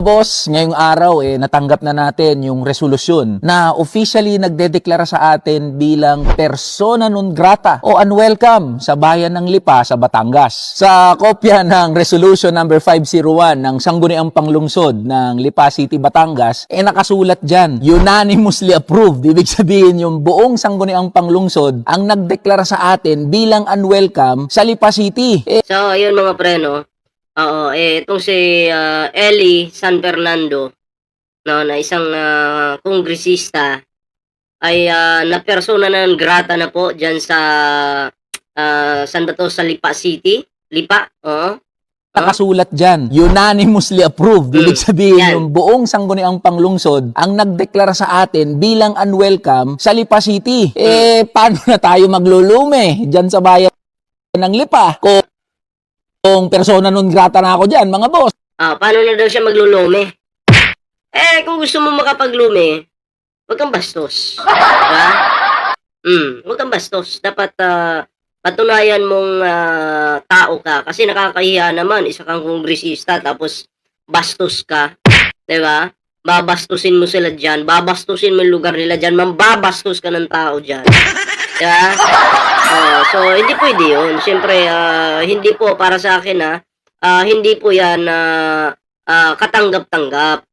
Boss, ngayong araw natanggap na natin yung resolusyon na officially nagdedeklara sa atin bilang persona non grata o unwelcome sa bayan ng Lipa sa Batangas. Sa kopya ng resolution number 501 ng Sangguniang Panglungsod ng Lipa City, Batangas, nakasulat dyan, unanimously approved. Ibig sabihin yung buong Sangguniang Panglungsod ang nagdeklara sa atin bilang unwelcome sa Lipa City. So, ayun mga pre, no? Oo, itong si Eli San Fernando, no, na isang kongresista, ay na persona non grata na po dyan sa, saan ba to? Sa Lipa City? Lipa? Oo. Nakasulat dyan, unanimously approved. Ibig sabihin Yan. yung buong Sangguniang Panglungsod ang nagdeklara sa atin bilang unwelcome sa Lipa City. Paano na tayo maglulume dyan sa bayan ng Lipa kung persona non grata na ako dyan, mga boss? Paano na daw siya maglulume? Kung gusto mo makapaglume, huwag kang bastos. Diba? Huwag kang bastos. Dapat patunayan mong tao ka. Kasi nakakahiya naman, isa kang kongresista, tapos bastos ka. Diba? Babastusin mo sila dyan. Babastusin mo yung lugar nila dyan. Mambabastos ka ng tao dyan. Diba? So, hindi pwede yun. Siyempre, hindi po para sa akin, hindi po yan katanggap-tanggap.